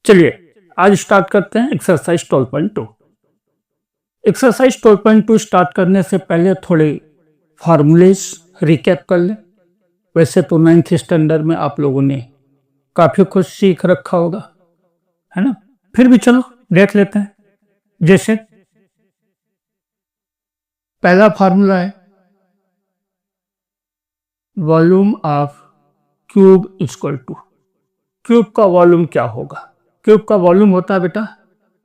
चलिए आज स्टार्ट करते हैं एक्सरसाइज 12.2। एक्सरसाइज 12.2 स्टार्ट करने से पहले थोड़े फार्मूलेस रिकैप कर लें। वैसे तो 9th स्टैंडर्ड में आप लोगों ने काफी कुछ सीख रखा होगा, है ना? फिर भी चलो देख लेते हैं। जैसे पहला फार्मूला है volume of cube equal to, cube का वॉल्यूम क्या होगा? क्यूब का वॉल्यूम होता है बेटा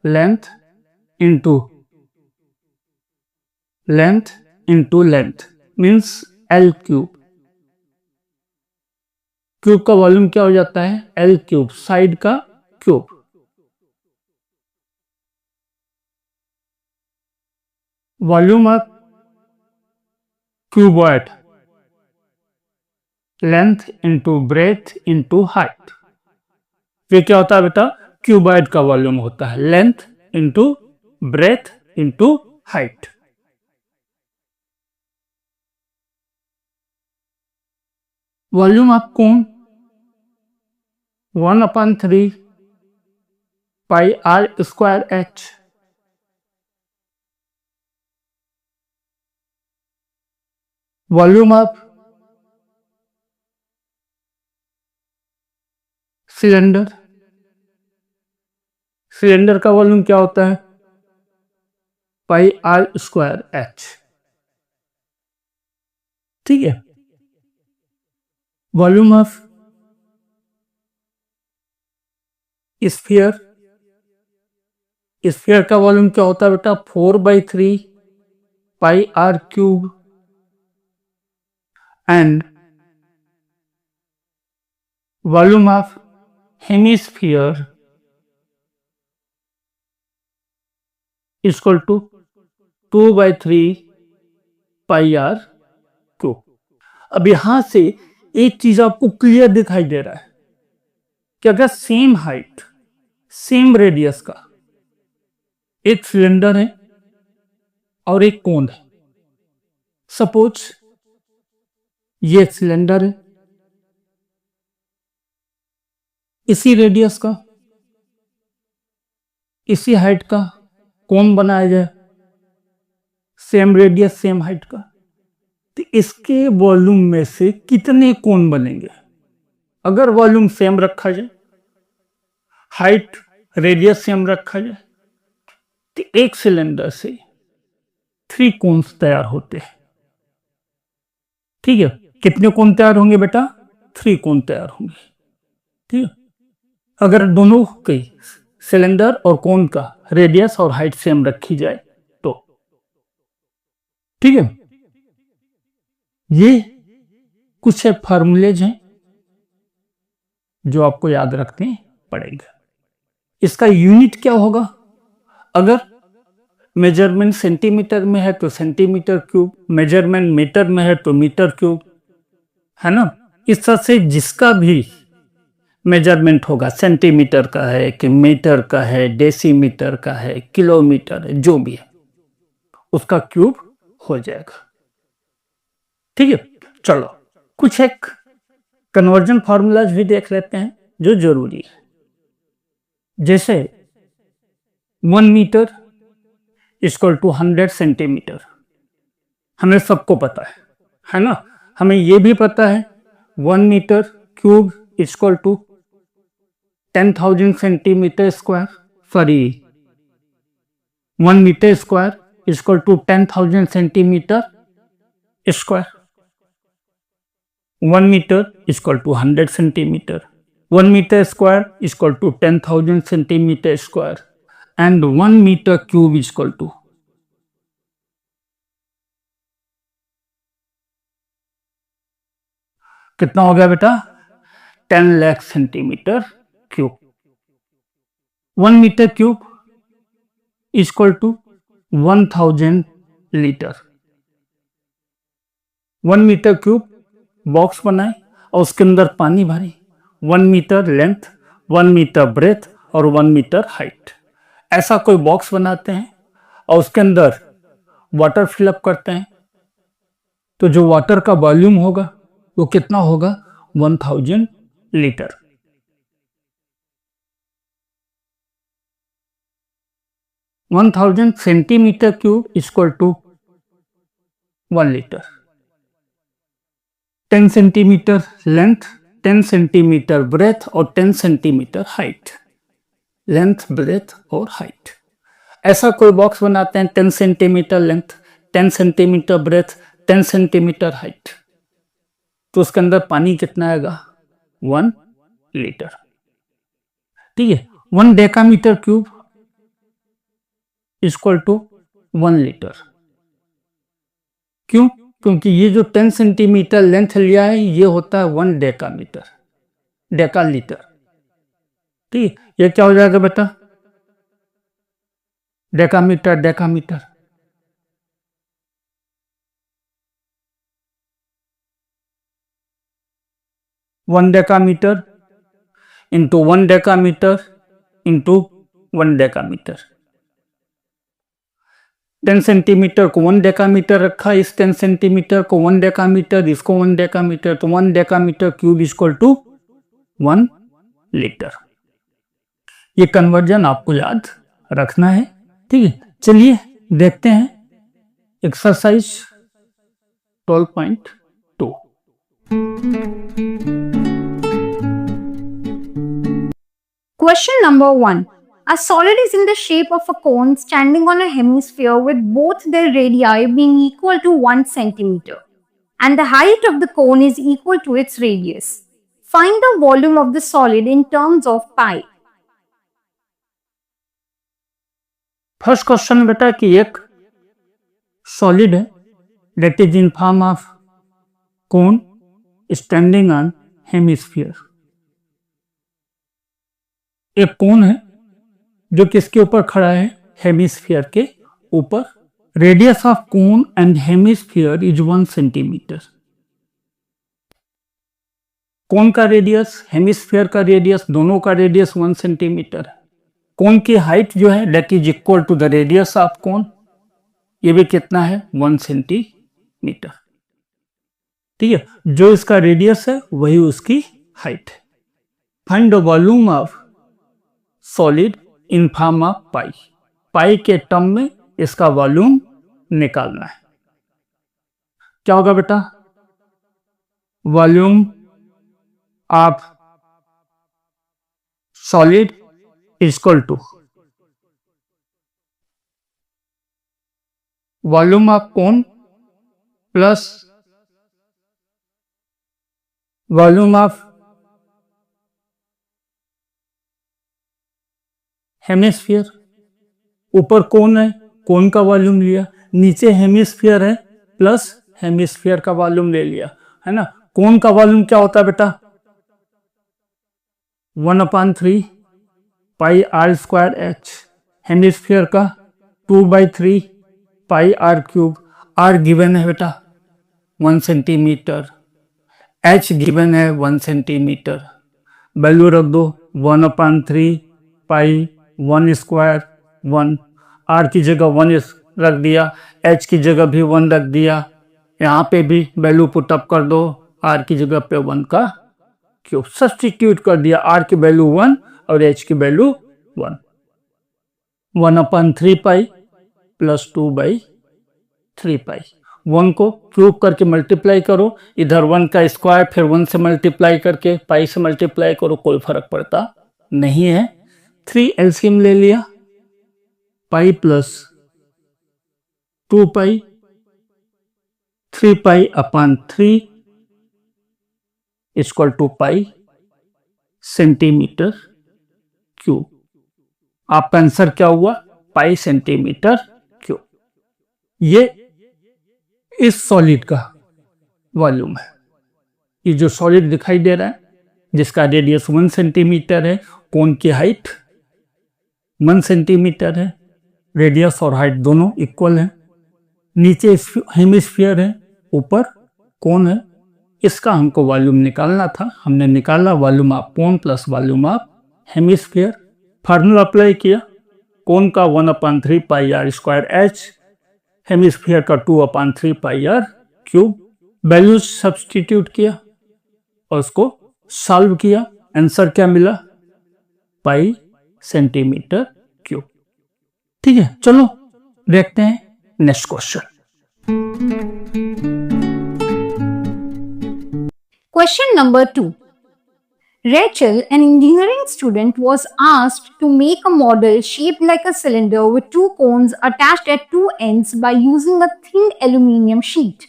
length into length means L cube. Cube का वॉल्यूम क्या हो जाता है? एल क्यूब, साइड का cube. Volume of cuboid length into breadth into height. ये क्या होता है बेटा? क्यूबॉइड का वॉल्यूम होता है length into breadth into height. Volume of cone 1/3 pi are square h. Volume of cylinder, cylinder का वॉल्यूम क्या होता है? Pi are square H. ठीक है। वॉल्यूम ऑफ स्फीयर, स्फीयर का वॉल्यूम क्या होता है बेटा? 4/3 pi r cube. And volume of hemisphere equal to 2/3 pi r cube. अब यहां से एक चीज आपको क्लियर दिखाई दे रहा है कि अगर सेम हाइट सेम रेडियस का एक सिलेंडर है और एक कोन है, सपोज ये सिलेंडर है, इसी रेडियस का इसी हाइट का कोन बनाया जाए, सेम रेडियस सेम हाइट का, तो इसके वॉल्यूम में से कितने कोन बनेंगे? अगर वॉल्यूम सेम रखा जाए, हाइट रेडियस सेम रखा जाए, तो एक सिलेंडर से 3 कोन्स तैयार होते हैं। ठीक है। कितने कोन तैयार होंगे बेटा? 3 कोन तैयार होंगे। ठीक है। अगर दोनों के सिलेंडर और कोन का रेडियस और हाइट सेम रखी जाए तो। ठीक है। ये कुछ फार्मूलेज हैं जो आपको याद रखने पड़ेगा। इसका यूनिट क्या होगा? अगर मेजरमेंट सेंटीमीटर में है तो सेंटीमीटर क्यूब, मेजरमेंट मीटर में है तो मीटर क्यूब, है ना? इस तरह से जिसका भी मेजरमेंट होगा, सेंटीमीटर का है कि मीटर का है, डेसीमीटर का है, किलोमीटर है, जो भी है उसका क्यूब हो जाएगा। ठीक है। चलो कुछ एक कन्वर्जन फार्मूलाज भी देख लेते हैं जो जरूरी है। जैसे 1 मीटर इक्वल टू 100 सेंटीमीटर, हमें सबको पता है ना? हमें यह भी पता है 1 metre cube equal to 10,000 centimetre square, sorry 1 metre square equal to 10,000 centimetre square. 1 metre equal to 100 centimetre, 1 metre square equal to 10,000 centimetre square and 1 metre cube equal to कितना हो गया बेटा? 10 lakh centimetre cube. 1 metre cube equal to 1000 litre. 1 metre cube box बनाए और उसके अंदर पानी भरे, 1 मीटर लेंथ, 1 मीटर ब्रेथ और 1 मीटर हाइट। ऐसा कोई बॉक्स बनाते हैं और उसके अंदर वाटर फिलअप करते हैं, तो जो वाटर का वॉल्यूम होगा वो कितना होगा? 1000 litre. 1000 centimetre cube equal to 1 litre. 10 centimetre length, 10 centimetre breadth और 10 सेंटीमीटर हाइट। लेंथ, ब्रेथ और हाइट। ऐसा कोई बॉक्स बनाते हैं 10 centimetre length, 10 centimetre breadth, 10 centimetre height, तो उसके अंदर पानी कितना आएगा? 1 लीटर। ठीक है, 1 decametre cube equal to 1 litre. क्यों? क्योंकि ये जो 10 सेंटीमीटर लेंथ लिया है ये होता है 1 डेकामीटर, डेका लीटर। ठीक है, ये क्या हो जाएगा बेटा? Decametre, decametre. One decametre into 1 decametre into 1 decametre. 10 centimetre को 1 डेकामीटर रखा, इस 10 सेंटीमीटर को 1 डेकामीटर, इसको 1 डेकामीटर, तो 1 decametre cube equal to 1 litre. ये कन्वर्जन आपको याद रखना है। ठीक है, चलिए देखते हैं exercise 12.2। Question number 1. A solid is in the shape of a cone standing on a hemisphere with both their radii being equal to 1 centimeter and the height of the cone is equal to its radius. Find the volume of the solid in terms of pi. First question बेटा कि एक solid है that is in form of cone standing on hemisphere. एक कोन है जो किसके ऊपर खड़ा है? हेमिस्फीयर के ऊपर। Radius of cone and hemisphere is 1 centimetre. Cone का रेडियस, हेमिस्फीयर का रेडियस, दोनों का रेडियस 1 सेंटीमीटर है। कोन की हाइट जो है that is equal to the radius of cone, ये भी कितना है? 1 सेंटीमीटर। ठीक है, जो इसका रेडियस है वही उसकी हाइट है। Find the volume of solid in form of pi. Pi के टर्म में इसका वॉल्यूम निकालना है। क्या होगा बेटा? Volume of solid equal to volume of cone plus volume of hemisphere. ऊपर कोन है, कोन का वॉल्यूम लिया, नीचे हेमिस्फीयर है प्लस हेमिस्फीयर का वॉल्यूम ले लिया, है ना। कोन का वॉल्यूम क्या होता है बेटा? 1/3 pi are square H. Hemisphere का 2/3 pi r cube. Are given है बेटा 1 सेंटीमीटर, एच गिवन है 1 सेंटीमीटर। वैल्यू रख दो 1/3 पाई 1 स्क्वायर 1। आर की जगह 1 रख दिया, एच की जगह भी 1 रख दिया। यहाँ पे भी वैल्यू पुटअप कर दो, आर की जगह पे 1 का क्यूब सब्स्टिट्यूट कर दिया। आर की वैल्यू 1 और एच की वैल्यू 1। 1/3 पाई प्लस 2/3 पाई। 1 को क्यूब करके मल्टीप्लाई करो, इधर 1 का स्क्वायर, फिर 1 से मल्टीप्लाई करके पाई से मल्टीप्लाई करो, कोई फर्क पड़ता नहीं है। 3 एलसीएम ले लिया, pi plus 2 pi, 3 pi upon 3 equal to pi centimetre cube. आपका आंसर क्या हुआ? Pi centimetre cube. ये इस सॉलिड का वॉल्यूम है। ये जो सॉलिड दिखाई दे रहा है जिसका रेडियस 1 सेंटीमीटर है, कोन की हाइट 1 सेंटीमीटर है, रेडियस और हाइट दोनों इक्वल है। नीचे हेमिस्फीयर है, ऊपर कोन है। इसका हमको वॉल्यूम निकालना था, हमने निकाला volume of cone plus volume of hemisphere. Formula apply किया, कोन का 1/3 pi are square H, hemisphere का 2/3 pi r cube. Value substitute किया और उसको सॉल्व किया। आंसर क्या मिला? पाई सेंटीमीटर क्यूब। ठीक है, चलो देखते हैं next question. Question number 2. Rachel, an engineering student, was asked to make a model shaped like a cylinder with two cones attached at two ends by using a thin aluminum sheet.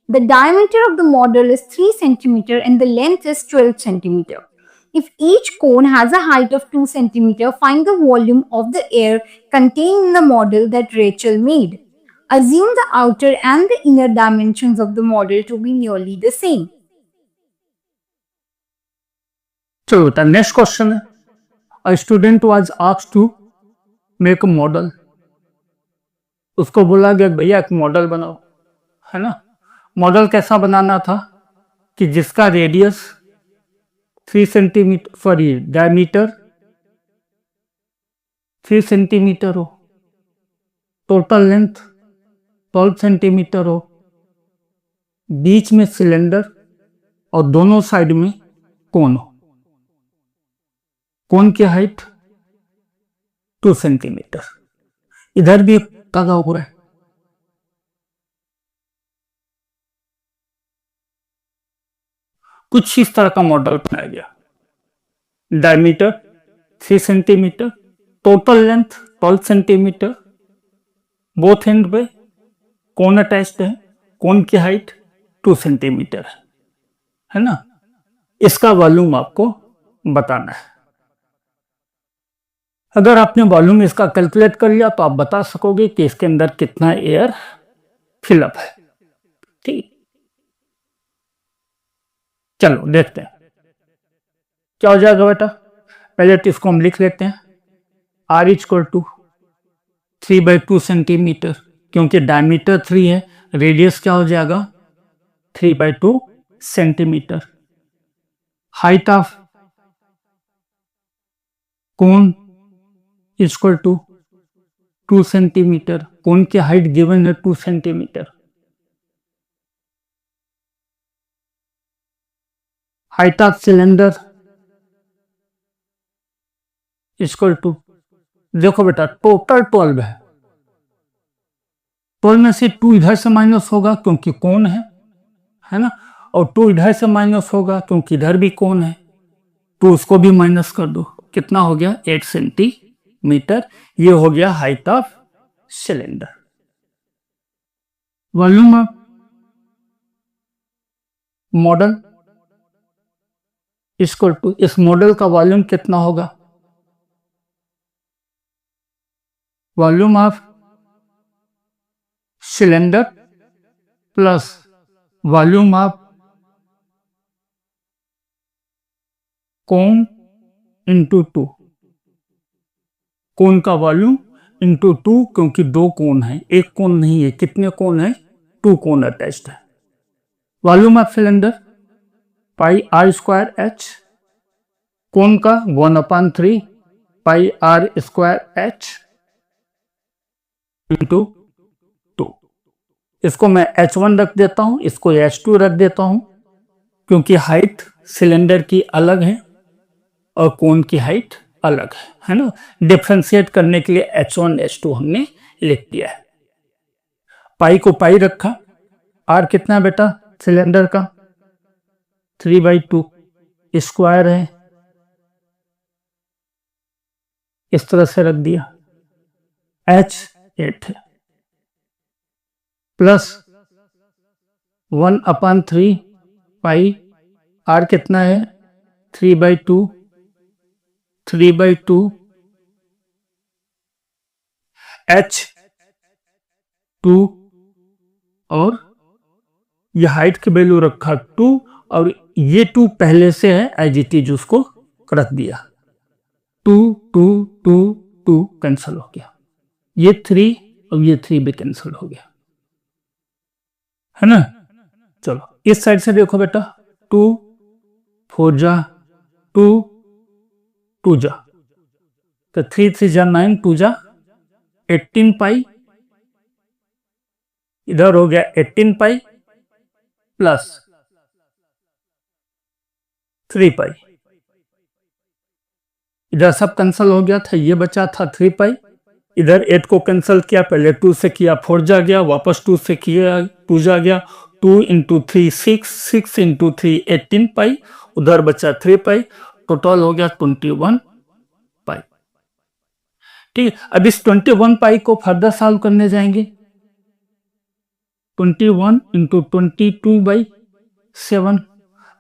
The diameter of the model is 3 cm and the length is 12 cm. If each cone has a height of 2 cm, find the volume of the air contained in the model that Rachel made. Assume the outer and the inner dimensions of the model to be nearly the same. चलो बेटा, next question है, a student was asked to make a model. उसको बोला गया भैया एक model बनाओ, है ना। मॉडल कैसा बनाना था कि जिसका radius 3 centimetre, sorry diameter 3 centimetre हो, टोटल लेंथ 12 सेंटीमीटर हो, बीच में सिलेंडर और दोनों साइड में कोन हो। कोन की हाइट 2 सेंटीमीटर, इधर भी लगा हुआ है। कुछ इस तरह का मॉडल बनाया गया, diameter 3 centimetre, total length 12 centimetre, both and पे कोन अटैच्ड है, कोन की हाइट 2 सेंटीमीटर है ना। इसका वॉल्यूम आपको बताना है। अगर आपने वॉल्यूम इसका कैलकुलेट कर लिया तो आप बता सकोगे कि इसके अंदर कितना एयर फिलअप है। ठीक, चलो देखते हैं क्या हो जाएगा बेटा। पहले तो इसको हम लिख लेते हैं, R इक्वल टू 3/2 सेंटीमीटर, क्योंकि डायमीटर 3 है, रेडियस क्या हो जाएगा 3/2 centimetre. Height of cone equal to 2 centimetre, cone की हाइट गिवन है 2 centimetre. Height of cylinder equal to, देखो बेटा टोटल 12 है, 12 में से 2 इधर से माइनस होगा क्योंकि कोन है ना, और 2 इधर से माइनस होगा क्योंकि इधर भी कोन है, तो उसको भी माइनस कर दो। कितना हो गया 8 सेंटीमीटर। ये हो गया height of cylinder. Volume of model equal to, इस मॉडल का वॉल्यूम कितना होगा, volume of cylinder plus volume of cone into 2, कोन का वॉल्यूम इंटू 2, क्योंकि 2 कोन है, एक कोन नहीं है। कितने कोन है 2 कोन अटैच्ड है। Volume of cylinder pi R square H, कोन का 1/3 पाई R स्क्वायर H इंटू 2। इसको मैं H1 रख देता हूं, इसको H2 रख देता हूं, क्योंकि हाइट सिलेंडर की अलग है और कोन की हाइट अलग है ना। डिफ्रेंशिएट करने के लिए H1 H2 हमने लिख दिया है। पाई को पाई रखा, R कितना बेटा सिलेंडर का 3/2, स्क्वायर है, इस तरह से रख दिया। H 8 है, प्लस 1/3 पाई, R कितना है 3/2, 3/2 H 2, और ये हाइट की वैल्यू रखा 2, और ये 2 पहले से है एज इट इज, उसको रख दिया। 2 2 2 2 कैंसिल हो गया, ये 3 और ये 3 भी कैंसिल हो गया, है ना। चलो इस साइड से देखो बेटा, 2 4 जा 2 2 जा, तो 3 3 जा 9, 2 जा 18 पाई, इधर हो गया 18 पाई प्लस 3 पाई, इधर सब कैंसिल हो गया था, ये बचा था 3 पाई इधर 8 को कैंसिल किया, पहले 2 से किया 4 जा गया, वापस 2 से किया 2 जा गया, 2 इंटू 3 6, 6 इंटू 3 18 पाई, उधर बचा 3 पाई, टोटल हो गया 21 पाई। ठीक है, अब इस 21 पाई को फर्दर सॉल्व करने जाएंगे। 21 इंटू 22/7,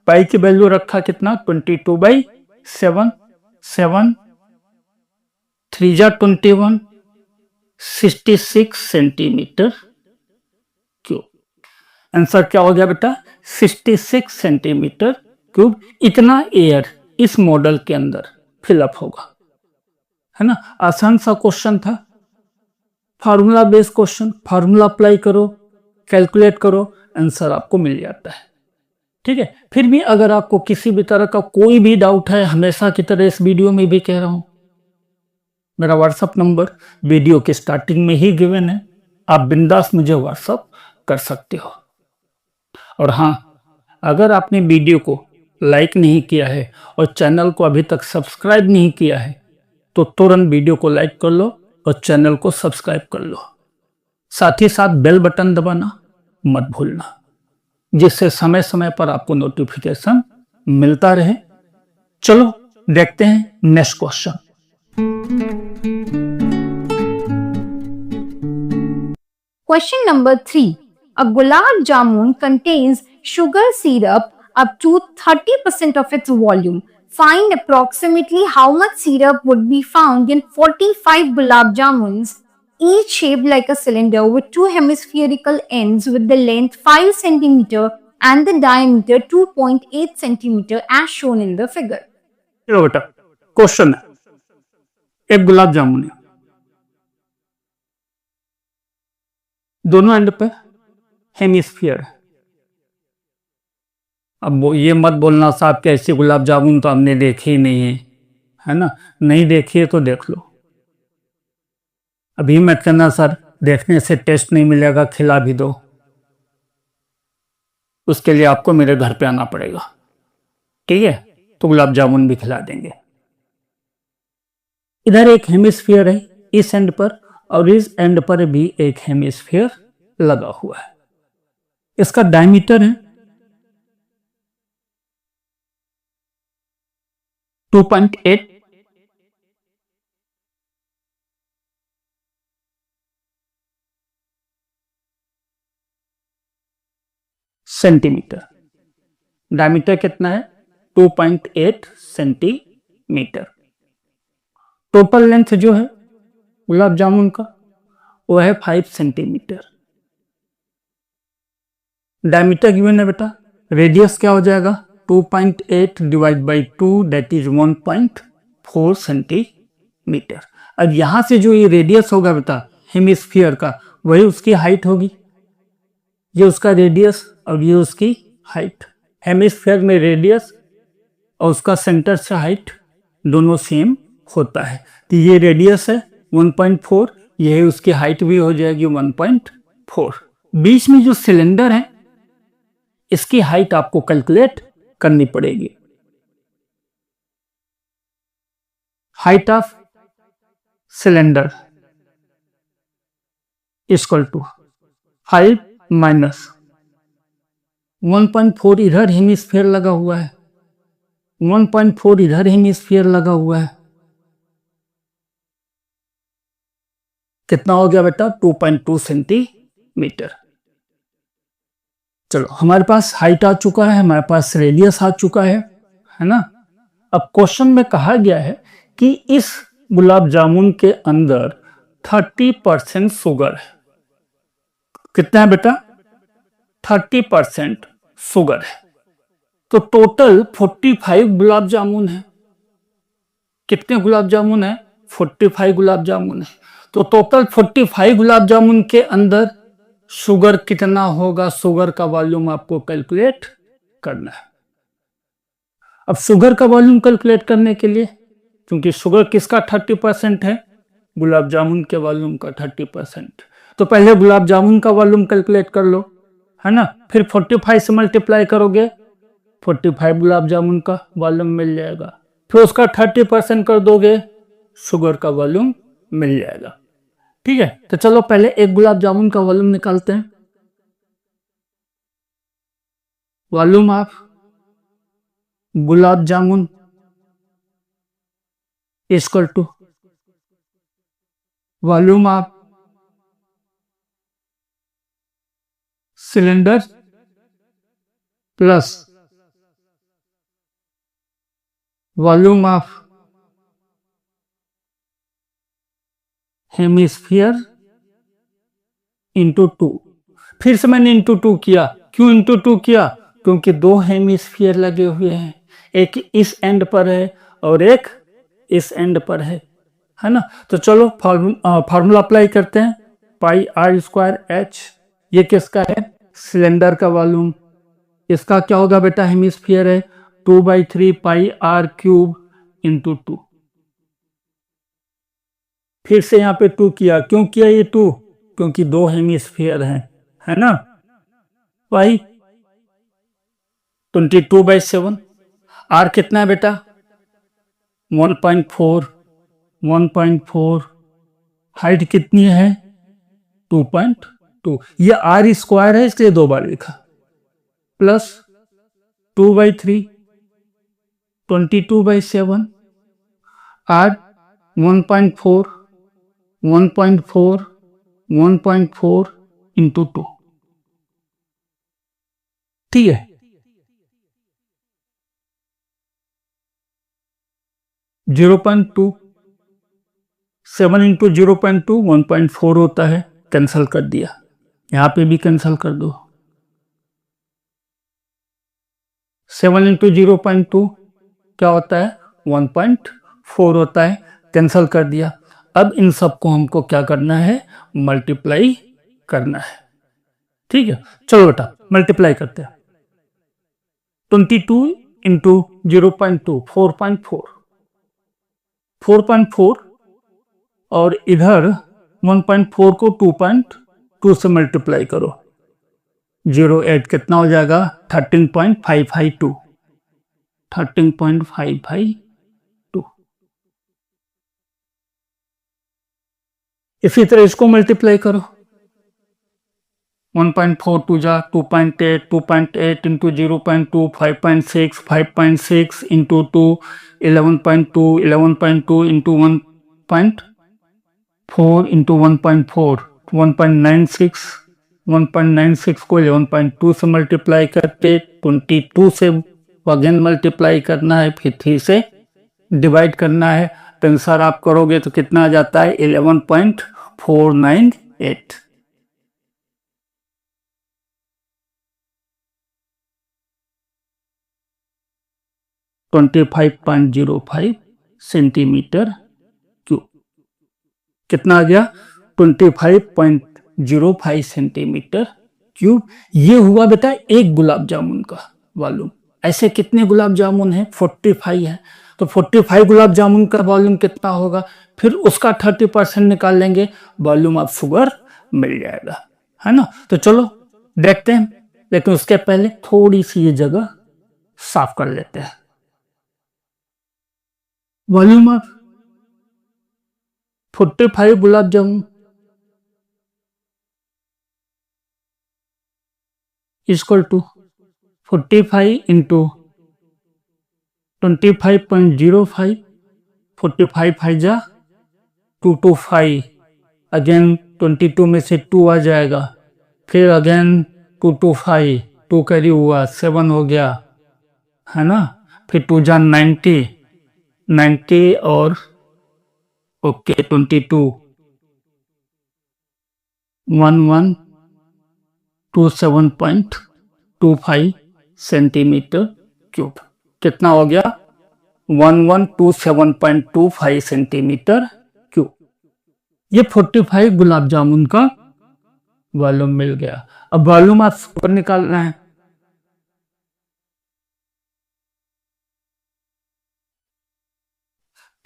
पाई की वैल्यू रखा कितना 22/7, 7 3 जा 21, 66 सेंटीमीटर क्यूब। आंसर क्या हो गया बेटा 66 सेंटीमीटर क्यूब। इतना एयर इस मॉडल के अंदर फिलअप होगा, है ना। आसान सा क्वेश्चन था, formula based question, formula apply करो, कैलकुलेट करो, आंसर आपको मिल जाता है। ठीक है, फिर भी अगर आपको किसी भी तरह का कोई भी डाउट है, हमेशा की तरह इस वीडियो में भी कह रहा हूं, मेरा व्हाट्सएप नंबर वीडियो के स्टार्टिंग में ही गिवन है, आप बिंदास मुझे व्हाट्सएप कर सकते हो। और हाँ, अगर आपने वीडियो को लाइक नहीं किया है और चैनल को अभी तक सब्सक्राइब नहीं किया है तो तुरंत वीडियो को लाइक कर लो और चैनल को सब्सक्राइब कर लो। साथ ही साथ बेल बटन दबाना मत भूलना, जिससे समय समय पर आपको नोटिफिकेशन मिलता रहे। चलो देखते हैं next question. Question number 3. A gulab jamun contains sugar syrup up to 30% of its volume. Find approximately how much syrup would be found in 45 gulab jamuns, each shaped like a cylinder with two hemispherical ends with the length 5 cm and the diameter 2.8 cm as shown in the figure. चलो बेटा, question है, एक गुलाब जामुन है, दोनों and पे hemisphere है। अब वो ये मत बोलना साहब कि ऐसे गुलाब जामुन तो हमने देखे ही नहीं है ना। नहीं देखी है तो देख लो। अभी मत कहना सर देखने से टेस्ट नहीं मिलेगा, खिला भी दो। उसके लिए आपको मेरे घर पे आना पड़ेगा, ठीक है, तो गुलाब जामुन भी खिला देंगे। इधर एक हेमिस्फीयर है इस एंड पर, और इस एंड पर भी एक हेमिस्फीयर लगा हुआ है। इसका डायमीटर है 2.8 सेंटीमीटर। डायमीटर कितना है 2.8 सेंटीमीटर। टोटल लेंथ जो है गुलाब जामुन का वो है 5 सेंटीमीटर। डायमीटर गिवन है बेटा, रेडियस क्या हो जाएगा 2.8 divide by 2 that is 1.4 centimetre. अब यहां से जो ये रेडियस होगा बेटा हेमिस्फीयर का, वही उसकी हाइट होगी। ये उसका रेडियस और ये उसकी हाइट। हेमिस्फीयर में रेडियस और उसका सेंटर से हाइट दोनों सेम होता है, तो ये रेडियस है 1.4, ये उसकी हाइट भी हो जाएगी 1.4। बीच में जो सिलेंडर है इसकी हाइट आपको कैलकुलेट करनी पड़ेगी। Height of cylinder equal to 5 minus 1.4 इधर हेमिस्फीयर लगा हुआ है, 1.4 इधर हेमिस्फीयर लगा हुआ है, कितना हो गया बेटा 2.2 सेंटीमीटर। चलो हमारे पास हाइट आ चुका है, हमारे पास रेडियस आ चुका है ना। अब क्वेश्चन में कहा गया है कि इस गुलाब जामुन के अंदर 30% शुगर है। कितना है बेटा 30% शुगर है, तो टोटल 45 गुलाब जामुन है। कितने गुलाब जामुन है 45 गुलाब जामुन है, तो टोटल 45 गुलाब जामुन के अंदर शुगर कितना होगा, शुगर का वॉल्यूम आपको कैलकुलेट करना है। अब शुगर का वॉल्यूम कैलकुलेट करने के लिए, क्योंकि शुगर किसका 30% है, गुलाब जामुन के वॉल्यूम का 30%, तो पहले गुलाब जामुन का वॉल्यूम कैलकुलेट कर लो, है ना। फिर 45 से मल्टीप्लाई करोगे, 45 गुलाब जामुन का वॉल्यूम मिल जाएगा। फिर उसका 30% कर दोगे, शुगर का वॉल्यूम मिल जाएगा। ठीक है, तो चलो पहले एक गुलाब जामुन का वॉल्यूम निकालते हैं। Volume of gulab jamun equal to volume of cylinder plus volume of hemisphere into 2। फिर से मैंने इंटू 2 किया। क्यों इंटू 2 किया? क्योंकि दो हेमिस्फीयर लगे हुए हैं, एक इस एंड पर है और एक इस एंड पर है ना। तो चलो फार्मूला अप्लाई करते हैं। पाई आर स्क्वायर एच, ये किसका है? सिलेंडर का वॉल्यूम। इसका क्या होगा बेटा? हेमिस्फीयर है, 2/3 पाई आर क्यूब इंटू 2। फिर से यहाँ पे 2 किया। क्यों किया ये 2? क्योंकि दो हेमिस्फीयर हैं, है ना। पाई 22/7। आर कितना है बेटा? 1.4। हाइट कितनी है? 2.2। ये आर स्क्वायर है, इसलिए 2 बार लिखा। Plus 2/3 22/7 R 1.4 into 2। ठीक है, 0.2 7 इंटू 0.2 1.4 होता है। कैंसल कर दिया, यहां पे भी कैंसल कर दो। 7 इंटू 0.2 क्या होता है? 1.4 होता है। कैंसल कर दिया। अब इन सबको हमको क्या करना है? मल्टीप्लाई करना है। ठीक है, चलो बेटा मल्टीप्लाई करते हैं। 22 इंटू 0.2 4.4 और इधर 1.4 को 2.2 से मल्टीप्लाई करो। 0.8 कितना हो जाएगा? 13.552। 13.552। इसी तरह इसको मल्टीप्लाई करो। 1.4 2 जा 2.8, 2.8 इंटू 0.2 5.6, 5.6 इंटू 2 11.2, 11.2 इंटू 1.4 इंटू 1.4 1.96, 1.96 को 11.2 से मल्टीप्लाई करके 22 से अगेन मल्टीप्लाई करना है, फिर 3 से डिवाइड करना है। तो आंसर आप करोगे तो कितना आ जाता है? 11.498। (25.05 सेंटीमीटर क्यूब। कितना आ गया? 25.05 सेंटीमीटर क्यूब। ये हुआ बेटा एक गुलाब जामुन का वॉल्यूम। ऐसे कितने गुलाब जामुन है? 45 है। तो 45 गुलाब जामुन का वॉल्यूम कितना होगा? फिर उसका 30% निकाल लेंगे, वॉल्यूम ऑफ शुगर मिल जाएगा, है ना। तो चलो देखते हैं, लेकिन उसके पहले थोड़ी सी ये जगह साफ कर लेते हैं। Volume of 45 gulab jamun equal to 45 into 25.05। 45 5 जा 225। अगेन 22 में से 2 आ जाएगा, फिर अगेन 225, 2 कैरी हुआ 7 हो गया, है ना। फिर 2 जा 90 और ओके 22 1127.25 सेंटीमीटर क्यूब। कितना हो गया? 1127.25 सेंटीमीटर क्यूब। ये 45 गुलाब जामुन का वॉल्यूम मिल गया। अब वॉल्यूम आप सुपर निकालना है।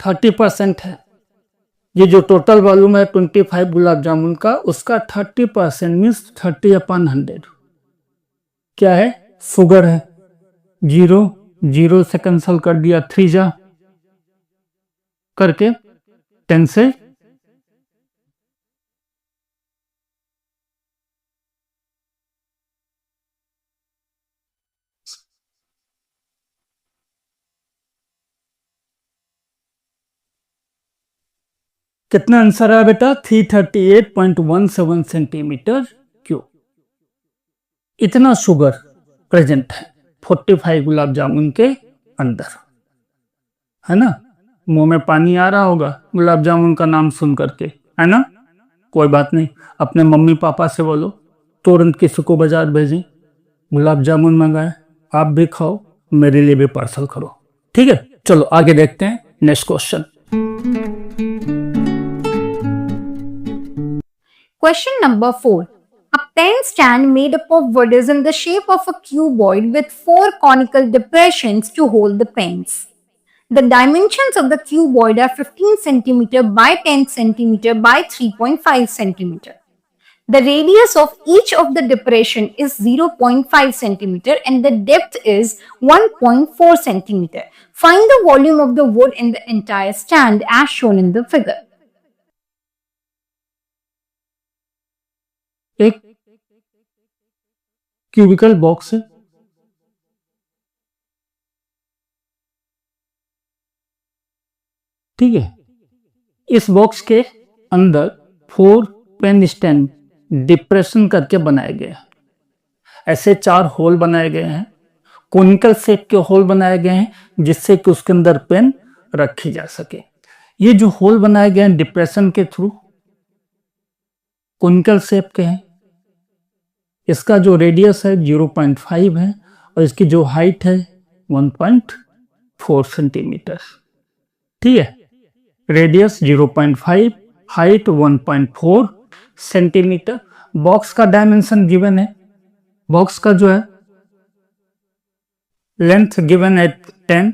थर्टी % है। ये जो टोटल वॉल्यूम है 25 गुलाब जामुन का, उसका 30% मीन्स 30/100 क्या है? शुगर है। 0 से कैंसल कर दिया, 3 जा करके 10 से कितना आंसर है बेटा? 338.17 सेंटीमीटर क्यूब। इतना शुगर प्रेजेंट है 45 गुलाब जामुन के अंदर, है ना? मुंह में पानी आ रहा होगा गुलाब जामुन का नाम सुन करके, है ना? कोई बात नहीं, अपने मम्मी पापा से बोलो तुरंत किसी को बाजार भेजें, गुलाब जामुन मंगाए, आप भी खाओ, मेरे लिए भी पार्सल करो। ठीक है, चलो आगे देखते हैं next question. Question number 4. A pen stand made up of wood is in the shape of a cuboid with 4 conical depressions to hold the pens. The dimensions of the cuboid are 15 cm by 10 cm by 3.5 cm. The radius of each of the depression is 0.5 cm and the depth is 1.4 cm. Find the volume of the wood in the entire stand as shown in the figure. एक cubical box है, ठीक है। इस box के अंदर 4 pen stand depression करके बनाए गए हैं। ऐसे 4 होल बनाए गए हैं, कोनिकल शेप के होल बनाए गए हैं जिससे कि उसके अंदर पेन रखी जा सके। ये जो होल बनाए गए हैं डिप्रेशन के थ्रू कोनिकल शेप के हैं। इसका जो रेडियस है 0.5 है और इसकी जो हाइट है 1.4 सेंटीमीटर। ठीक है, रेडियस 0.5, हाइट 1.4 सेंटीमीटर। बॉक्स का डायमेंशन गिवन है, बॉक्स का जो है लेंथ गिवन है 10,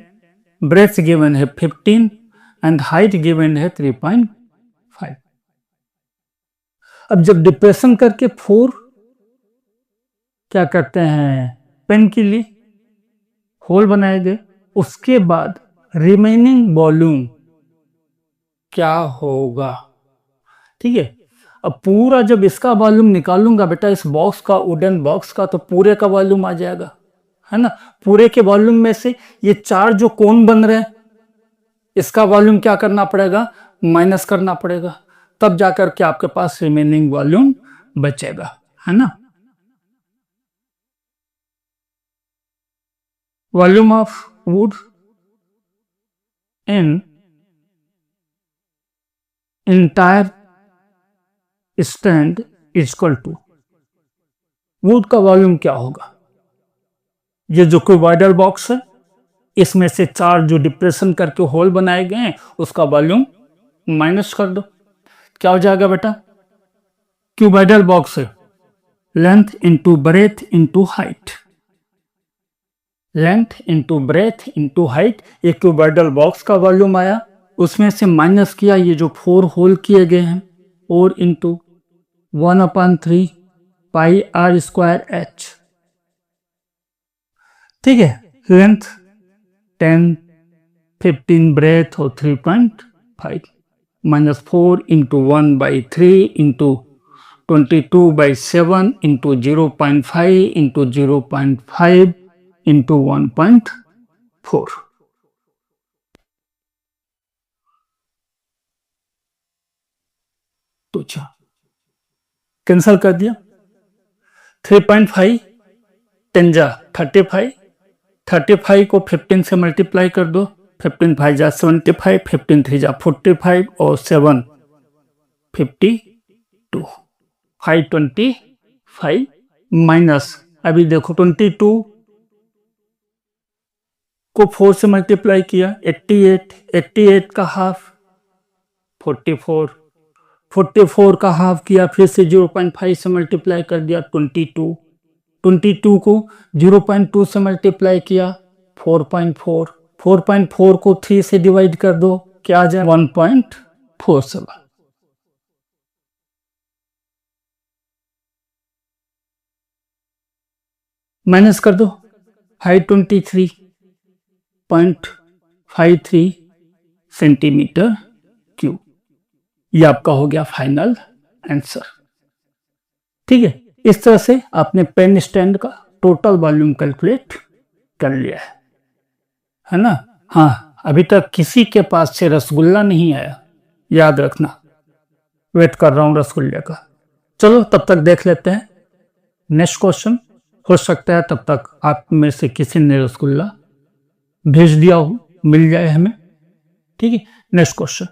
ब्रेथ गिवन है 15 एंड हाइट गिवन है 3.5। अब जब डिप्रेशन करके 4 क्या करते हैं पेन के लिए होल बनाए गए, उसके बाद रिमेनिंग वॉल्यूम क्या होगा? ठीक है, अब पूरा जब इसका वॉल्यूम निकालूंगा बेटा इस बॉक्स का, वुडन बॉक्स का, तो पूरे का वॉल्यूम आ जाएगा, है ना? पूरे के वॉल्यूम में से ये 4 जो कोन बन रहे हैं इसका वॉल्यूम क्या करना पड़ेगा? माइनस करना पड़ेगा, तब जाकर के आपके पास रिमेनिंग वॉल्यूम बचेगा, है ना? Volume of wood in entire stand is equal to, wood का वॉल्यूम क्या होगा? ये जो क्यूबॉइडल बॉक्स है इसमें से 4 जो डिप्रेशन करके होल बनाए गए हैं उसका वॉल्यूम माइनस कर दो, क्या हो जाएगा बेटा? क्यूबॉइडल बॉक्स है, length into breadth into height, length into breadth into height. ये क्यूबॉइडल बॉक्स का वॉल्यूम आया, उसमें से माइनस किया ये जो 4 होल किए गए हैं और into 1/3 pi are square H. ठीक है, लेंथ 10, 15 ब्रेथ और 3.5 minus 4 into 1/3 into 22/7 into 0.5 into 0.5 into 1.4। तो अच्छा कैंसल कर दिया। 3.5 10 जा 35, 35 को 15 से मल्टीप्लाई कर दो, 15 5 जा 75, 15 3 जा 45 और 7 52, 525 माइनस, अभी देखो 22 को 4 से मल्टीप्लाई किया 88, 88 का हाफ 44, 44 का हाफ किया, फिर से 0.5 से मल्टीप्लाई कर दिया 22, 22 को 0.2 से मल्टीप्लाई किया 4.4, 4.4 को 3 से डिवाइड कर दो, क्या आ जाए 1.47। माइनस कर दो, हाइट 23.53 सेंटीमीटर क्यूब। ये आपका हो गया फाइनल आंसर। ठीक है, इस तरह से आपने पेन स्टैंड का टोटल वॉल्यूम कैलकुलेट कर लिया है ना? हाँ, अभी तक किसी के पास से रसगुल्ला नहीं आया, याद रखना। वेट कर रहा हूं रसगुल्ले का। चलो तब तक देख लेते हैं नेक्स्ट क्वेश्चन। हो सकता है तब तक आप में से किसी ने रसगुल्ला भेज दिया हो, मिल जाए हमें। ठीक है, next question.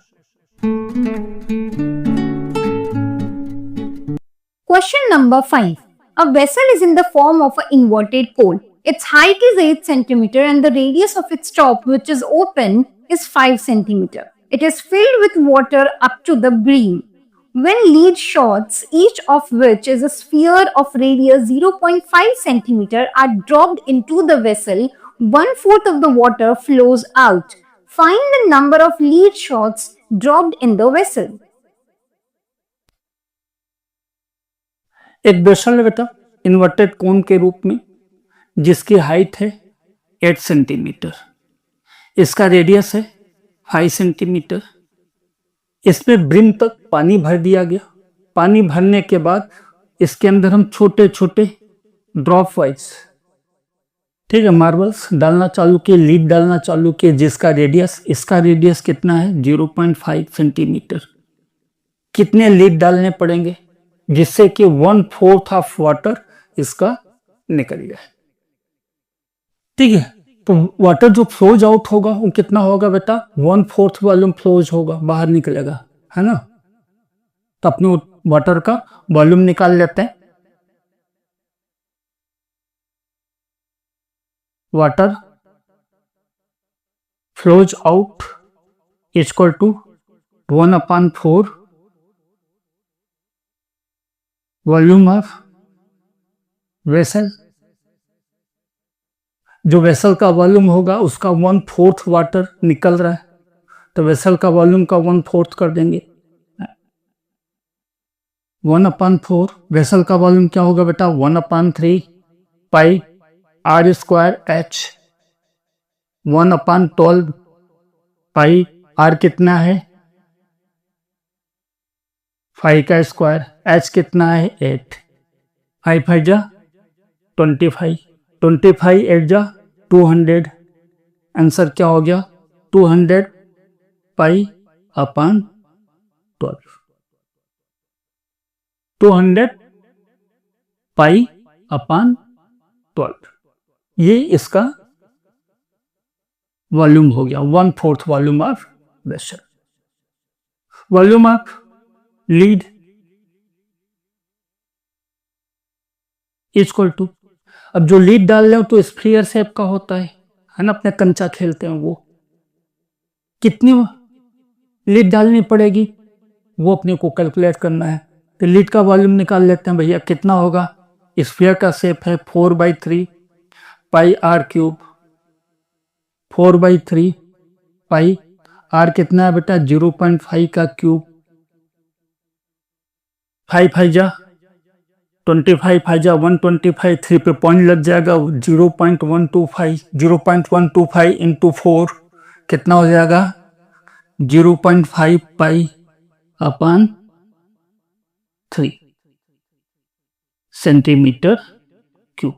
Question number 5. A vessel is in the form of an inverted cone. Its height is 8 centimeter and the radius of its top, which is open, is 5 centimeter. It is filled with water up to the brim. When lead shots, each of which is a sphere of radius 0.5 centimeter, are dropped into the vessel, 1/4 of the water flows out. Find the number of lead shots dropped in the vessel. एक vessel है बेटा inverted कोन के रूप में, जिसकी height है 8 centimetre, इसका radius है 5 सेंटीमीटर। इसमें ब्रिम तक पानी भर दिया गया। पानी भरने के बाद इसके अंदर हम छोटे छोटे ड्रॉप वाइज, ठीक है, मार्बल्स डालना चालू किए, लीड डालना चालू किए, जिसका रेडियस, इसका रेडियस कितना है 0.5 सेंटीमीटर। कितने लीड डालने पड़ेंगे जिससे कि 1/4 ऑफ वाटर इसका निकल जाए। ठीक है, तो वाटर जो फ्लोज आउट होगा वो कितना होगा बेटा, 1/4 वॉल्यूम फ्लोज होगा, बाहर निकलेगा, है ना। तो अपने वाटर का वॉल्यूम निकाल लेते हैं। Water flows out equal to 1/4 volume of vessel. जो वेसल का वॉल्यूम होगा उसका 1/4 वाटर निकल रहा है, तो वेसल का वॉल्यूम का 1/4 कर देंगे। 1/4 वेसल का वॉल्यूम क्या होगा बेटा, 1/3 pi are square h. 1/12 pi r कितना है 5 का स्क्वायर, एच कितना है 8, 5 5 जा 25, 25 8 जा 200। आंसर क्या हो गया 200 पाई अपॉन 12। 200 पाई अपॉन 12, ये इसका वॉल्यूम हो गया, 1/4 volume of vessel. Volume of lead equal to, अब जो लीड डाल रहे हो तो स्फीयर शेप का होता है ना, अपने कंचा खेलते हैं वो, कितनी लीड डालनी पड़ेगी वो अपने को कैलकुलेट करना है। तो लीड का वॉल्यूम निकाल लेते हैं भैया, कितना होगा, स्फीयर का शेप है 4/3 pi r cube, 4/3 pi r कितना है बेटा 0.5 का क्यूब, 5 5 जा 25, 5 जा 125, 3 पे पॉइंट लग जाएगा 0.125, 0.125 इंटू 4 कितना हो जाएगा 0.5 पाई अपॉन 3 सेंटीमीटर क्यूब।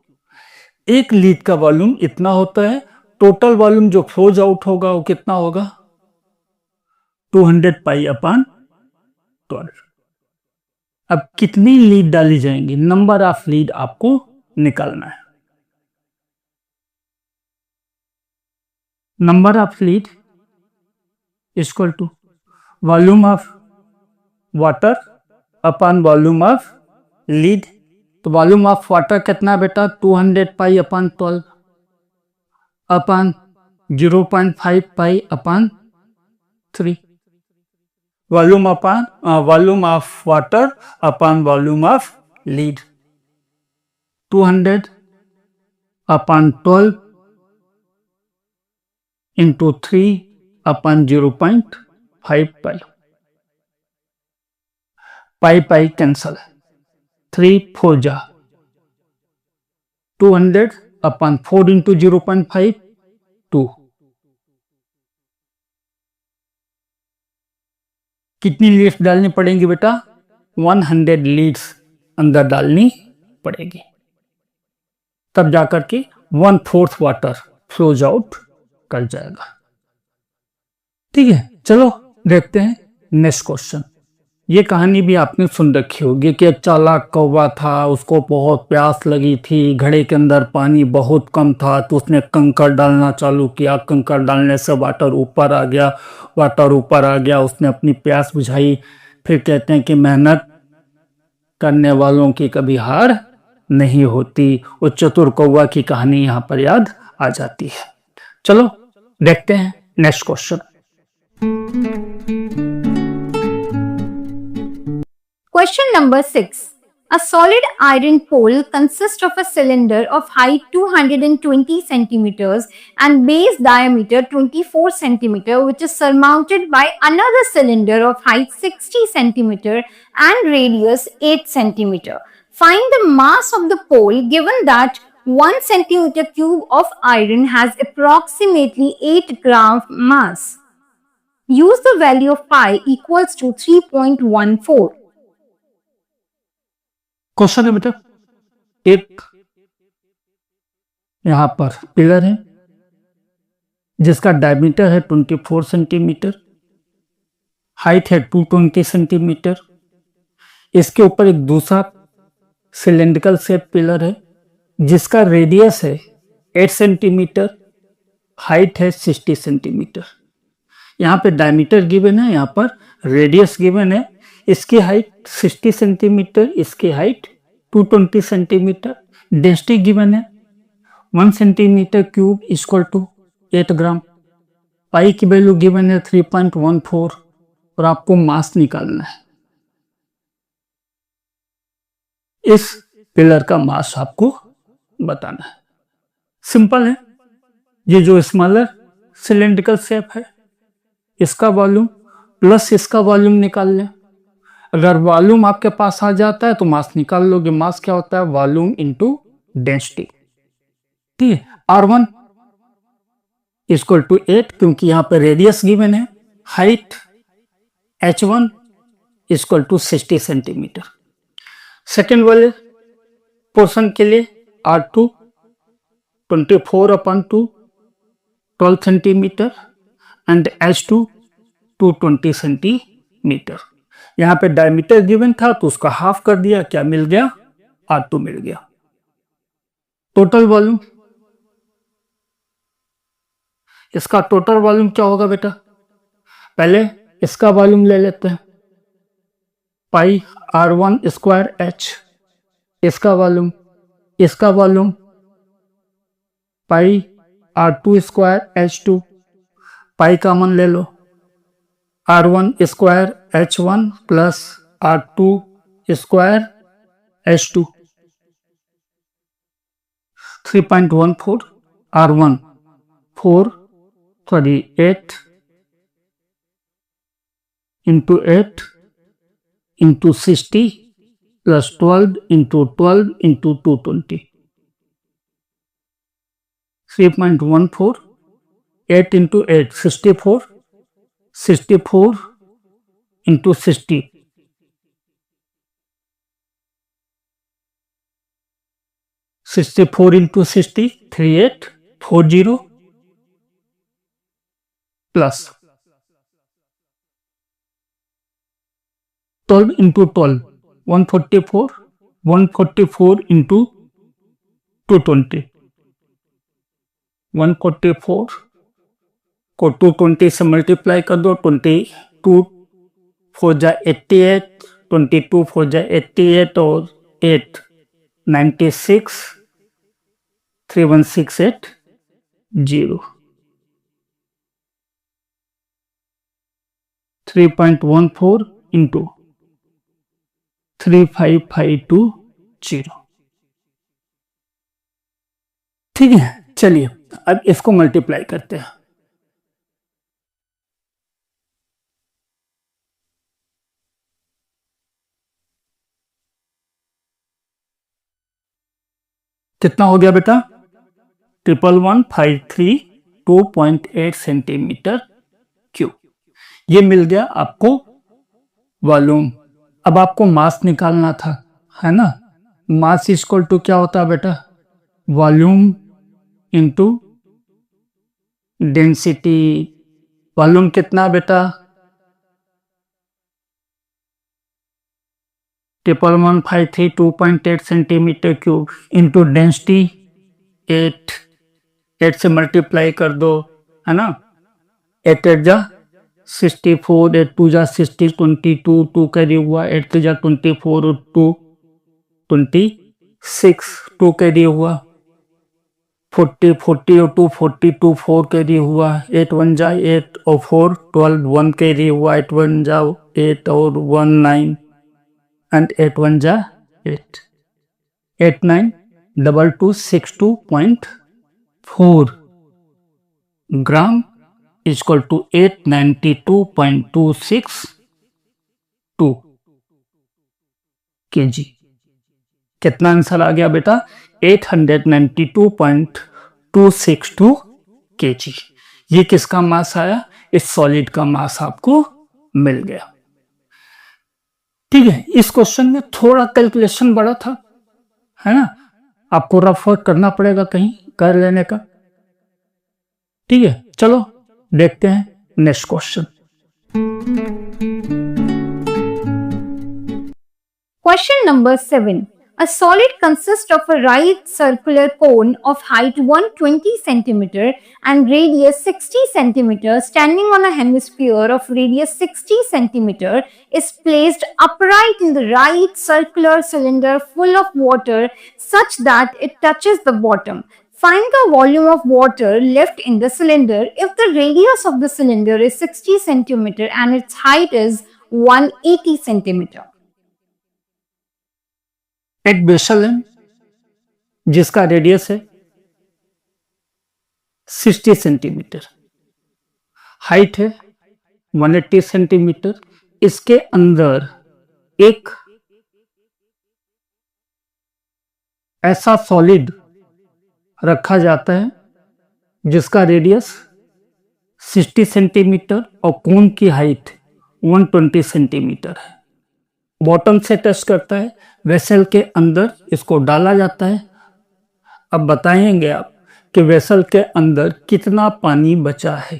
एक लीड का वॉल्यूम इतना होता है, टोटल वॉल्यूम जो फ्लोज आउट होगा वो कितना होगा 200 पाई अपॉन 12। अब कितनी लीड डाली जाएंगी, नंबर ऑफ लीड आपको निकालना है। Number of lead equal to volume of water upon volume of lead. तो वॉल्यूम ऑफ वाटर कितना बेटा 200 pi upon 12 upon 0.5 pi upon 3। Volume of water upon volume of lead 200 upon 12 into 3 upon 0.5 pi. Pi pi cancel, 3 4 जा 200 upon 4 into 0.5 2। कितनी Leeds डालनी पड़ेंगी बेटा 100 Leeds अंदर डालनी पड़ेगी, तब जाकर के 1/4 वाटर फ्लोज आउट कर जाएगा। ठीक है, चलो देखते हैं नेक्स्ट क्वेश्चन। ये कहानी भी आपने सुन रखी होगी कि एक चालाक कौवा था, उसको बहुत प्यास लगी थी, घड़े के अंदर पानी बहुत कम था, तो उसने कंकड़ डालना चालू किया। कंकड़ डालने से वाटर ऊपर आ गया, वाटर ऊपर आ गया, उसने अपनी प्यास बुझाई। फिर कहते हैं कि मेहनत करने वालों की कभी हार नहीं होती। उस चतुर कौवा की कहानी यहाँ पर याद आ जाती है। चलो देखते हैं next question. Question number 6. A solid iron pole consists of a cylinder of height 220 centimeters and base diameter 24 centimeter, which is surmounted by another cylinder of height 60 centimeter and radius 8 centimeter. Find the mass of the pole given that 1 centimeter cube of iron has approximately 8 gram mass. Use the value of pi equals to 3.14. Question है बेटा, एक यहां पर pillar है जिसका diameter है 24 centimetre, height है 220 centimetre. इसके ऊपर एक दूसरा सिलेंड्रिकल शेप पिलर है जिसका रेडियस है 8 सेंटीमीटर, हाइट है 60 सेंटीमीटर। यहाँ पे डायमीटर गिवन है, यहाँ पर रेडियस गिवन है। इसकी हाइट 60 सेंटीमीटर, इसकी हाइट 220 सेंटीमीटर। डेंसिटी गिवन है 1 सेंटीमीटर क्यूब इक्वल टू 8 ग्राम। पाई की वैल्यू गिवन है 3.14 और आपको मास निकालना है। इस पिलर का मास आपको बताना है। सिंपल है, ये जो स्मॉलर सिलेंड्रिकल शेप है इसका वॉल्यूम प्लस इसका वॉल्यूम निकाल लें। अगर वॉल्यूम आपके पास आ जाता है तो मास निकाल लोगे। मास क्या होता है? Volume into density. ठीक है, R1 इक्वल टू 8, क्योंकि यहां पर रेडियस गिवन है। Height H1 equal to 60 centimetre. Second वाले पोर्शन के लिए R2 24/2 12 centimetre and H2 220 centimetre. यहां पे डायमीटर गिवन था तो उसका हाफ कर दिया, क्या मिल गया? R2 मिल गया। टोटल वॉल्यूम, इसका टोटल वॉल्यूम क्या होगा बेटा? पहले इसका वॉल्यूम ले लेते हैं, पाई R1 स्क्वायर H। इसका वॉल्यूम पाई R2 square H2। Pi common ले लो, R1 square H1 plus R2 square H2। 3.14 R1 8 into 8 into 60 plus 12 into 12 into 220। 3.14 8 into 8 64 64 into 60 64 into 60 3840 plus 12 into 12 144 144 into 220 144 को 220 से मल्टीप्लाई कर दो। 22 4 जा 88, 22 4 जा 88 और 8 96 31680 3.14 इंटू 35520। ठीक है, चलिए अब इसको मल्टीप्लाई करते हैं। कितना हो गया बेटा? 11153 सेंटीमीटर क्यूब। ये मिल गया आपको वॉल्यूम। अब आपको मास निकालना था, है ना? मास इक्वल टू क्या होता है बेटा? Volume into density. वॉल्यूम कितना बेटा? 1153 2.8 सेंटीमीटर क्यूब इंटू डेंसिटी 8 से मल्टीप्लाई कर दो, है ना। 8 8 जा 64, 8 2 जा 60, 22 2 कैरी हुआ, 8 3 जा 24 और 2 26, 2 कैरी हुआ, 40 40 और 2 42 4 कैरी हुआ, 8 1 जा 8 और 4 12 1 कैरी हुआ, 8 1 जा 8 और 1 9 and 8 1 जा 8 8 9 22 62.4 ग्राम इक्वल टू 892.262 kg। कितना आंसर आ गया बेटा? 892.262 kg। ये किसका मास आया? इस सॉलिड का मास आपको मिल गया। ठीक है, इस क्वेश्चन में थोड़ा कैलकुलेशन बड़ा था, है ना, आपको रफ वर्क करना पड़ेगा कहीं कर लेने का। ठीक है, चलो देखते हैं next question. Question number 7. A solid consists of a right circular cone of height 120 cm and radius 60 cm standing on a hemisphere of radius 60 cm is placed upright in the right circular cylinder full of water such that it touches the bottom. Find the volume of water left in the cylinder if the radius of the cylinder is 60 cm and its height is 180 cm. एक basal है जिसका radius है 60 centimetre, height है 180 centimetre. इसके अंदर एक ऐसा solid रखा जाता है जिसका रेडियस 60 सेंटीमीटर और कोन की हाइट 120 सेंटीमीटर है। बॉटम से टच करता है, वेसल के अंदर इसको डाला जाता है। अब बताएंगे आप कि वेसल के अंदर कितना पानी बचा है।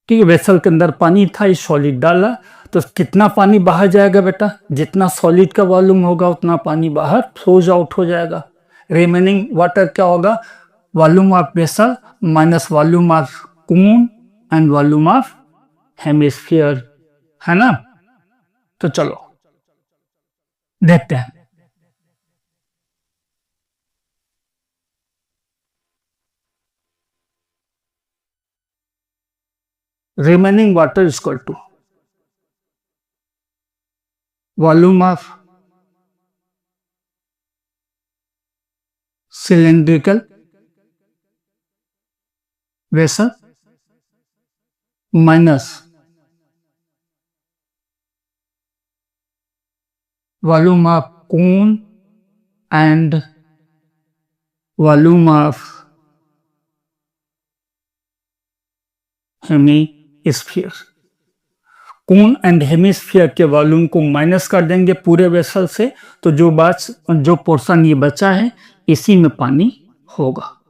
ठीक है, वेसल के अंदर पानी था, इस सॉलिड डाला तो कितना पानी बाहर जाएगा बेटा? जितना सॉलिड का वॉल्यूम होगा उतना पानी बाहर फ्लोज आउट हो जाएगा। रिमेनिंग वाटर क्या होगा? Volume of vessel minus volume of cone and volume of hemisphere, है ना। तो चलो देखते हैं। Remaining water equal to volume of cylindrical vessel minus volume of cone and volume of hemisphere. Cone and hemisphere के volume को minus कर देंगे पूरे वेसल से, तो जो पोर्शन ये बचा है इसी में पानी होगा,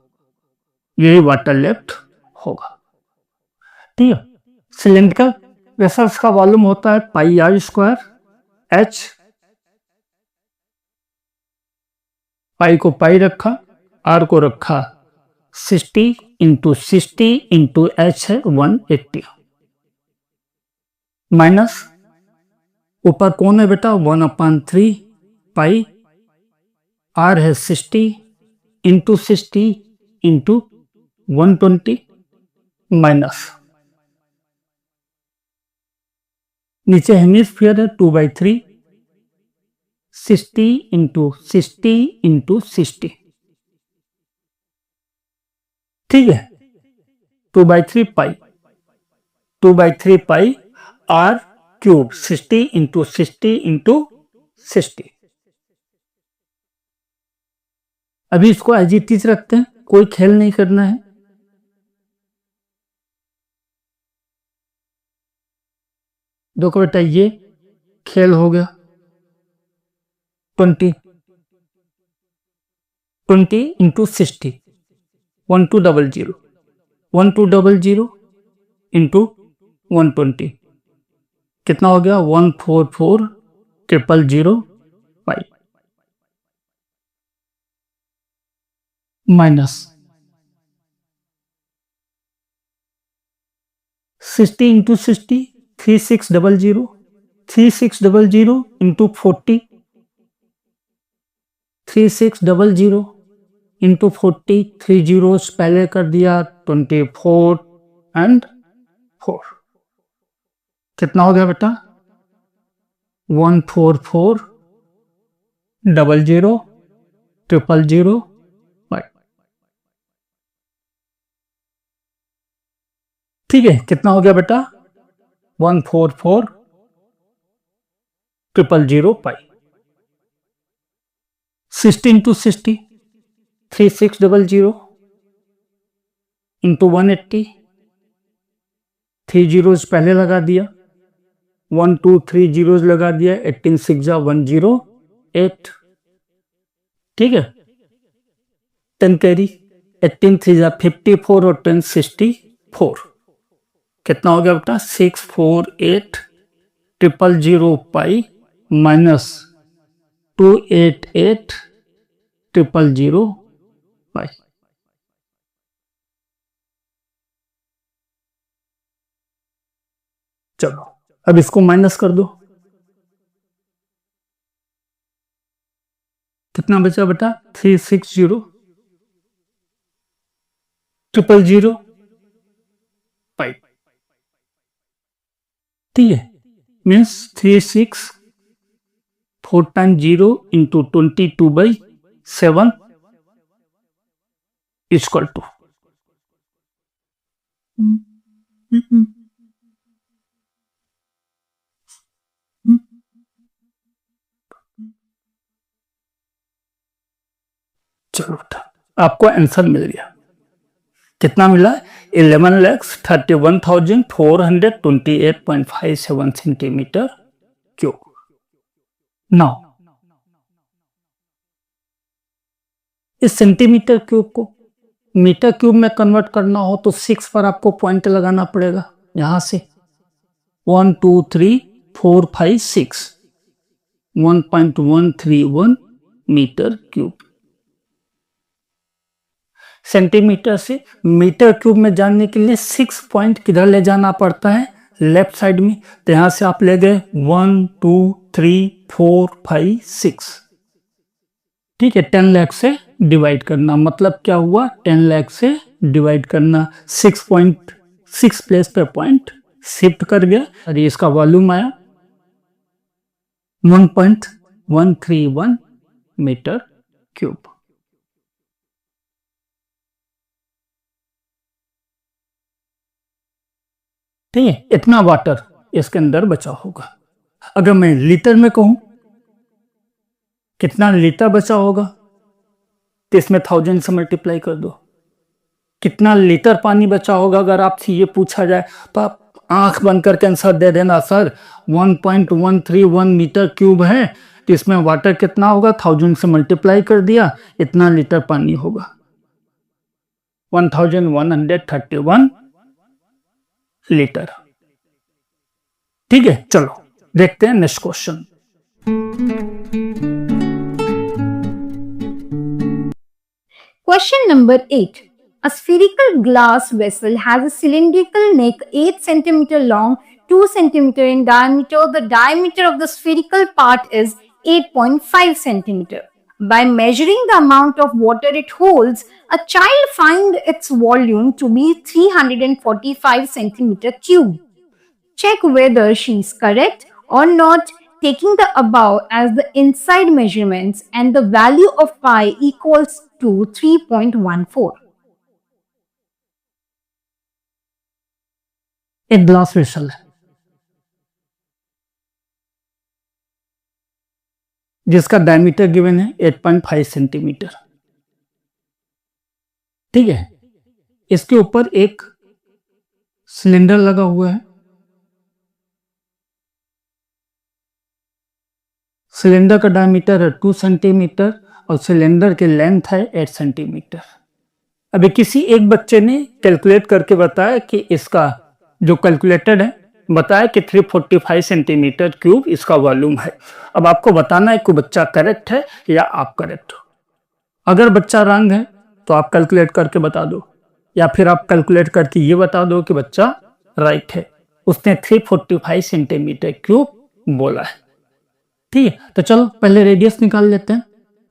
यही वाटर लेफ्ट होगा। ठीक है, सिलेंड्रिकल वेसल्स का वॉल्यूम होता है पाई आर स्क्वायर एच, पाई को पाई रखा, आर को रखा 60 इंटू 60 इंटू एच है 180, माइनस ऊपर कौन है बेटा 1/3 पाई, आर है 60 इंटू 60 इंटू 120 माइनस नीचे हेमिस्फीयर है 2/3 60 इंटू 60 इंटू 60। ठीक है, 2/3 पाई 2/3 pi r cube 60 into 60 into 60। अभी इसको एज इट इज रखते हैं, कोई खेल नहीं करना है। देखो बेटा ये खेल हो गया 20 इंटू 60 1200 1200 इंटू 120 कितना हो गया 144 0.005 minus 60 into 60 3600 3600 into 40 3600 into 40 3 zeros पहले कर दिया 24 एंड 4 कितना हो गया बेटा 14400 ठीक है कितना हो गया बेटा 14400 पाई 60 इंटू 60 3600 इंटू 180 3 जीरोस पहले लगा दिया 1 2 3 जीरोस लगा दिया 18 6 108 ठीक है 10 कैरी 18 3 54 और 10 64 कितना हो गया बेटा 64800 पाई माइनस 28800 पाई चलो अब इसको माइनस कर दो कितना बचा बेटा 360000 पाई ठीक है means 36 4 time 0 into 22/7 equal to चलो आपको आंसर मिल गया कितना मिला 11,31,428.57 सेंटीमीटर क्यूब नाउ इस सेंटीमीटर क्यूब को मीटर क्यूब में कन्वर्ट करना हो तो 6 पर आपको पॉइंट लगाना पड़ेगा यहां से 1 2 3 4 5 6 1.131 मीटर क्यूब सेंटीमीटर से मीटर क्यूब में जानने के लिए 6 पॉइंट किधर ले जाना पड़ता है लेफ्ट साइड में तो यहां से आप ले गए 1 2 3 4 5 6 ठीक है 10 लाख से डिवाइड करना मतलब क्या हुआ 10 लाख से डिवाइड करना 6 प्लेस पे पॉइंट शिफ्ट कर गया और ये इसका वॉल्यूम आया 1.131 मीटर क्यूब ठीक है इतना वाटर इसके अंदर बचा होगा अगर मैं लीटर में कहूं कितना लीटर बचा होगा तो इसमें 1000 से मल्टीप्लाई कर दो कितना लीटर पानी बचा होगा अगर आपसे ये पूछा जाए तो आप आंख बंद करके आंसर दे देना सर 1.131 मीटर क्यूब है तो इसमें वाटर कितना होगा 1000 से मल्टीप्लाई कर दिया इतना लीटर पानी होगा 1131 लीटर ठीक है चलो देखते हैं next question Question number 8. A spherical glass vessel has a cylindrical neck 8 cm long, 2 cm in diameter. The diameter of the spherical part is 8.5 cm. By measuring the amount of water it holds, a child finds its volume to be 345 cm cube. Check whether she is correct or not, taking the above as the inside measurements and the value of pi equals to 3.14. एक glass vessel है जिसका diameter given है 8.5 centimetre ठीक है इसके ऊपर एक cylinder लगा हुआ है सिलेंडर का डायमीटर है 2 सेंटीमीटर और सिलेंडर की लेंथ है 8 सेंटीमीटर अभी किसी एक बच्चे ने कैलकुलेट करके बताया कि इसका जो कैलकुलेटेड है बताया कि 345 सेंटीमीटर क्यूब इसका वॉल्यूम है। अब आपको बताना है कि बच्चा करेक्ट है या आप करेक्ट हो। अगर बच्चा रंग है तो आप कैलकुलेट करके बता दो, या फिर आप कैलकुलेट करके ये बता दो कि बच्चा राइट है, उसने 345 सेंटीमीटर क्यूब बोला है। ठीक है, तो चलो पहले रेडियस निकाल लेते हैं।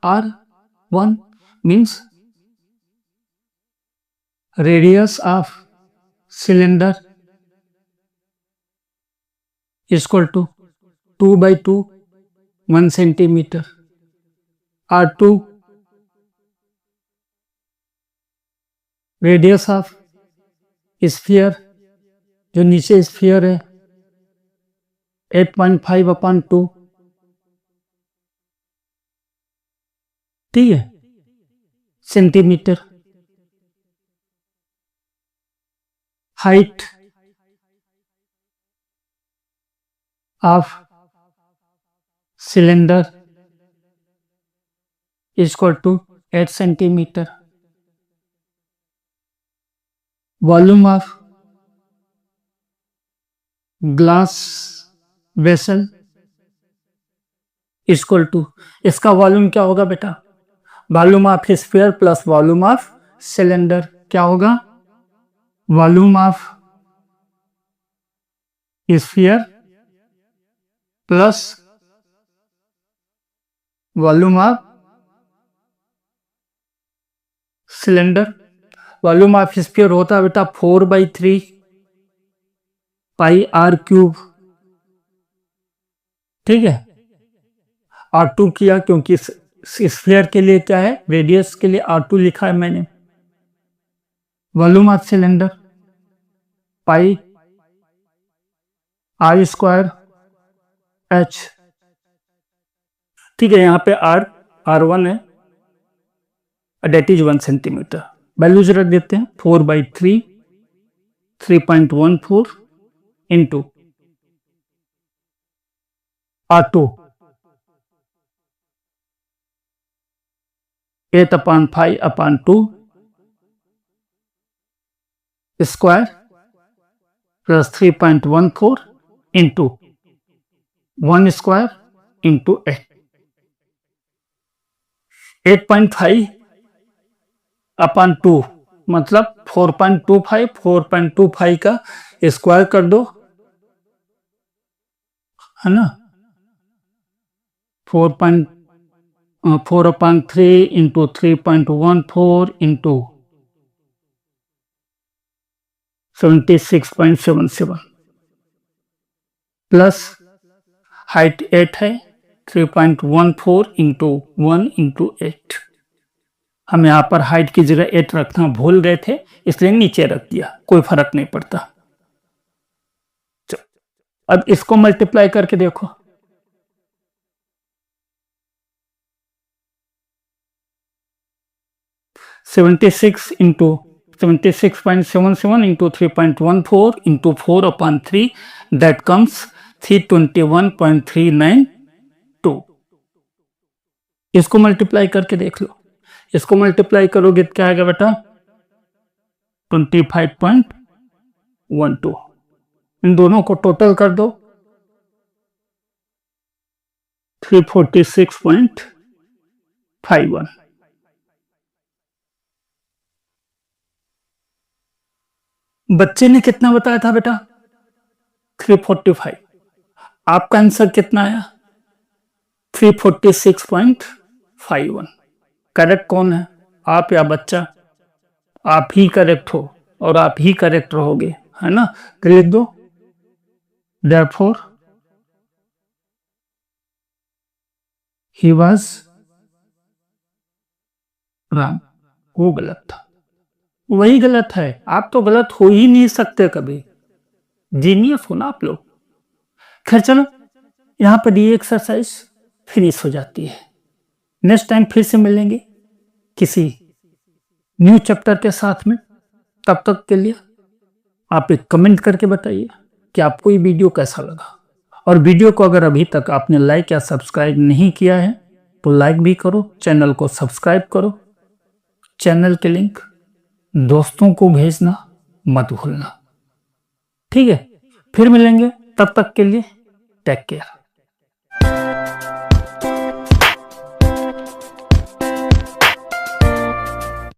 R1 means radius of cylinder equal to 2/2 1 centimetre. R2 radius of sphere, जो नीचे स्फीयर है, 8.5/2। ठीक है, centimetre. Height of cylinder equal to 8 centimetre. Volume of glass vessel equal to, इसका वॉल्यूम क्या होगा बेटा? Volume of sphere plus volume of cylinder क्या होगा? Volume of sphere plus volume of cylinder. Volume of sphere होता है बेटा 4/3 pi r cube. ठीक है, R2 किया क्योंकि स्फीयर के लिए क्या है, रेडियस के लिए R2 लिखा है मैंने। Volume of cylinder pi R² H। ठीक है, यहाँ पे R1 है, डेट इज 1 सेंटीमीटर। वैल्यूज रख देते हैं 4/3 3.14 into R2 8/5/2 square plus 3.14 into 1 square into 8। 8.5/2 मतलब 4.25। 4.25 का स्क्वायर कर दो, है ना। 4/3 इंटू 3.14 इंटू 76.77 प्लस हाइट 8 है 3.14 इंटू 1 इंटू 8। हम यहाँ पर हाइट की जगह 8 रखना भूल गए थे, इसलिए नीचे रख दिया, कोई फर्क नहीं पड़ता। अब इसको मल्टीप्लाई करके देखो, seventy six into 76.77 into 3.14 into 4/3 that comes 321.392। इसको मल्टीप्लाई करके देख लो, इसको मल्टीप्लाई करोगे तो क्या आएगा बेटा? 25.12। इन दोनों को टोटल कर दो, 346.51। बच्चे ने कितना बताया था बेटा? 345। आपका आंसर कितना आया? 346.51। करेक्ट कौन है, आप या बच्चा? आप ही करेक्ट हो और आप ही करेक्ट रहोगे, है ना। तो लिख दो therefore he was wrong। वो गलत था, वही गलत है। आप तो गलत हो ही नहीं सकते कभी, जीनियस हो ना आप लोग। खैर चलो, यहां पर ये एक्सरसाइज फिनिश हो जाती है। नेक्स्ट टाइम फिर से मिलेंगे किसी न्यू चैप्टर के साथ में। तब तक के लिए आप एक कमेंट करके बताइए कि आपको ये वीडियो कैसा लगा, और वीडियो को अगर अभी तक आपने लाइक या सब्सक्राइब नहीं किया है तो लाइक भी करो, चैनल को सब्सक्राइब करो। चैनल के लिंक दोस्तों को भेजना मत भूलना, ठीक है। फिर मिलेंगे, तब तक के लिए टेक केयर।